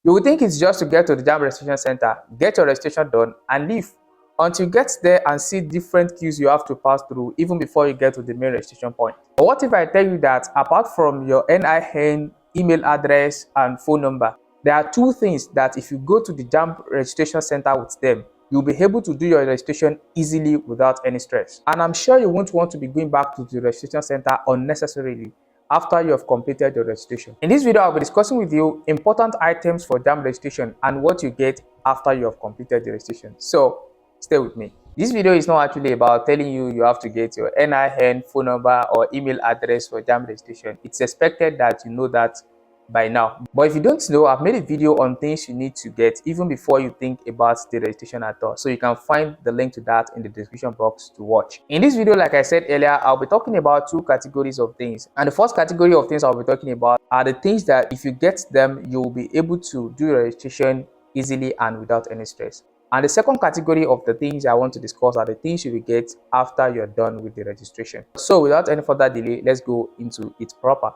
You would think it's just to get to the JAMB registration center, get your registration done, and leave. Until you get there and see different queues you have to pass through even before you get to the main registration point. But what if I tell you that apart from your NIN, email address, and phone number, there are two things that if you go to the JAMB registration center with them, you'll be able to do your registration easily without any stress. And I'm sure you won't want to be going back to the registration center unnecessarily after you have completed your registration. In this video, I'll be discussing with you important items for JAMB registration and what you get after you have completed the registration. So stay with me. This video is not actually about telling you you have to get your NIN, phone number, or email address for JAMB registration. It's expected that you know that by now. But if you don't know, I've made a video on things you need to get even before you think about the registration at all. So you can find the link to that in the description box to watch. In this video, like I said earlier, I'll be talking about two categories of things. And the first category of things I'll be talking about are the things that if you get them, you'll be able to do your registration easily and without any stress. And the second category of the things I want to discuss are the things you will get after you're done with the registration. So without any further delay, let's go into it proper.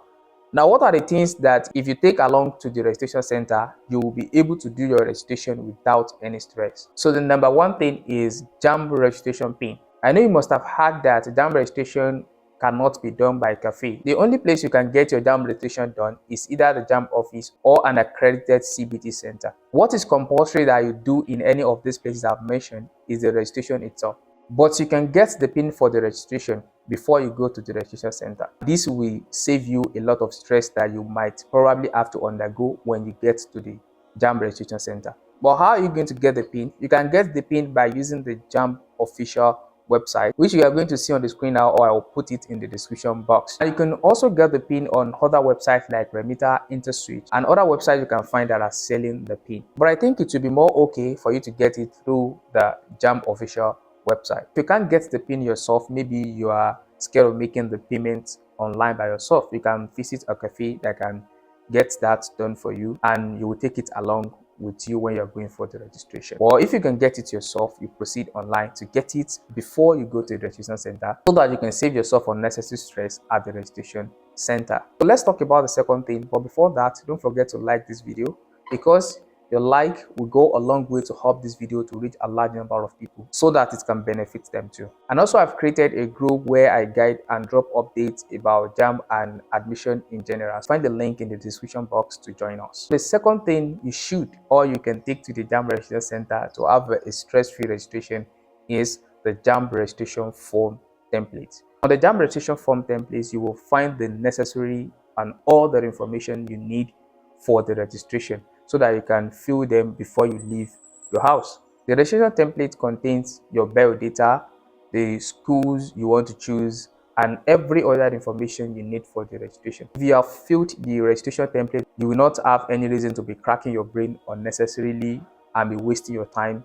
Now, what are the things that if you take along to the registration center, you will be able to do your registration without any stress? So the number one thing is JAMB registration pin. I know you must have heard that JAMB registration cannot be done by cafe. The only place you can get your JAMB registration done is either the JAMB office or an accredited CBT center. What is compulsory that you do in any of these places I've mentioned is the registration itself. But you can get the pin for the registration before you go to the registration center. This will save you a lot of stress that you might probably have to undergo when you get to the JAMB registration center. But how are you going to get the pin? You can get the pin by using the JAMB official website, which you are going to see on the screen now, or I will put it in the description box. And you can also get the pin on other websites like Remitter, InterSwitch, and other websites you can find that are selling the pin. But I think it will be more okay for you to get it through the JAMB official website. If you can't get the pin yourself, maybe you are scared of making the payment online by yourself, you can visit a cafe that can get that done for you, and you will take it along with you when you're going for the registration. Or if you can get it yourself, you proceed online to get it before you go to the registration center so that you can save yourself unnecessary stress at the registration center. So let's talk about the second thing, but before that, don't forget to like this video, because your like will go a long way to help this video to reach a large number of people so that it can benefit them too. And also, I've created a group where I guide and drop updates about JAMB and admission in general. Find the link in the description box to join us. The second thing you should or you can take to the JAMB registration center to have a stress-free registration is the JAMB registration form template. On the JAMB registration form templates, you will find the necessary and all the information you need for the registration, so that you can fill them before you leave your house. The registration template contains your biodata, the schools you want to choose, and every other information you need for the registration. If you have filled the registration template, you will not have any reason to be cracking your brain unnecessarily and be wasting your time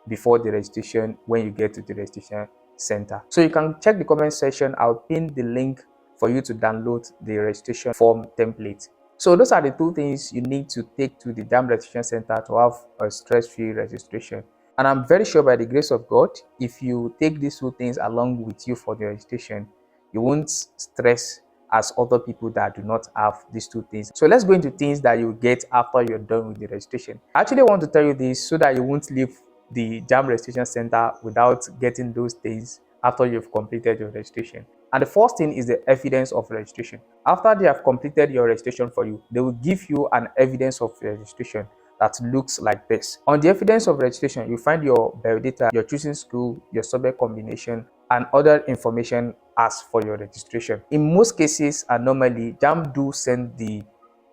before the registration when you get to the registration center. So you can check the comment section. I'll pin the link for you to download the registration form template. So those are the two things you need to take to the JAMB registration center to have a stress-free registration. And I'm very sure by the grace of God, if you take these two things along with you for the registration, you won't stress as other people that do not have these two things. So let's go into things that you get after you're done with the registration. I actually want to tell you this so that you won't leave the JAMB registration center without getting those things after you've completed your registration. And the first thing is the evidence of registration. After they have completed your registration for you, they will give you an evidence of registration that looks like this. On the evidence of registration, you find your biodata, your choosing school, your subject combination, and other information as for your registration. In most cases, and normally, JAMB do send the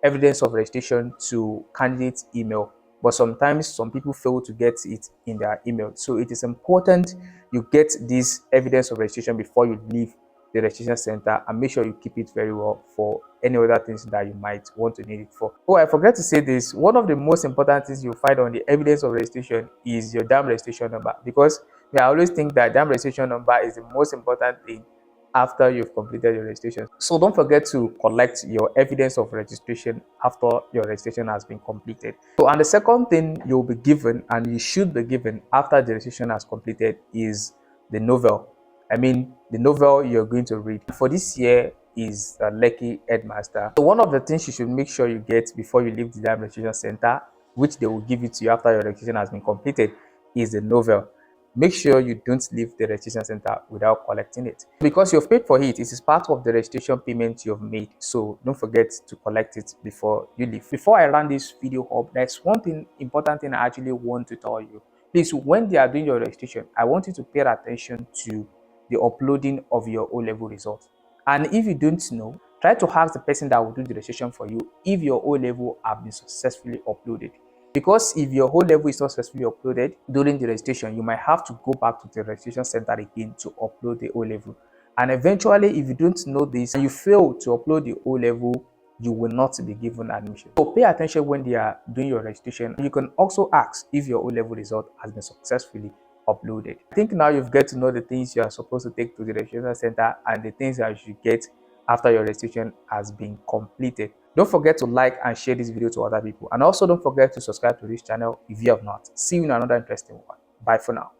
evidence of registration to candidate's email, but sometimes some people fail to get it in their email. So it is important you get this evidence of registration before you leave the registration center, and make sure you keep it very well for any other things that you might want to need it for. Oh, I forgot to say this. One of the most important things you'll find on the evidence of registration is your JAMB registration number, because I always think that JAMB registration number is the most important thing after you've completed your registration. So don't forget to collect your evidence of registration after your registration has been completed. So, and the second thing you'll be given, and you should be given after the registration has completed, is the novel. The novel you're going to read for this year is Lucky Headmaster. So one of the things you should make sure you get before you leave the JAMB registration center which they will give it to you after your registration has been completed, is the novel. Make sure you don't leave the registration center without collecting it. Because you've paid for it, it is part of the registration payment you've made. So don't forget to collect it before you leave. Before I run this video up, there's one important thing I actually want to tell you. Please, when they are doing your registration, I want you to pay attention to the uploading of your O-level results. And if you don't know, try to ask the person that will do the registration for you if your O-level have been successfully uploaded. Because if your whole level is not successfully uploaded during the registration, you might have to go back to the registration center again to upload the O level. And eventually, if you don't know this and you fail to upload the O level, you will not be given admission. So pay attention when they are doing your registration. You can also ask if your O level result has been successfully uploaded. I think now you've got to know the things you are supposed to take to the registration center and the things that you should get after your registration has been completed. Don't forget to like and share this video to other people, and also don't forget to subscribe to this channel if you have not. See you in another interesting one. Bye for now.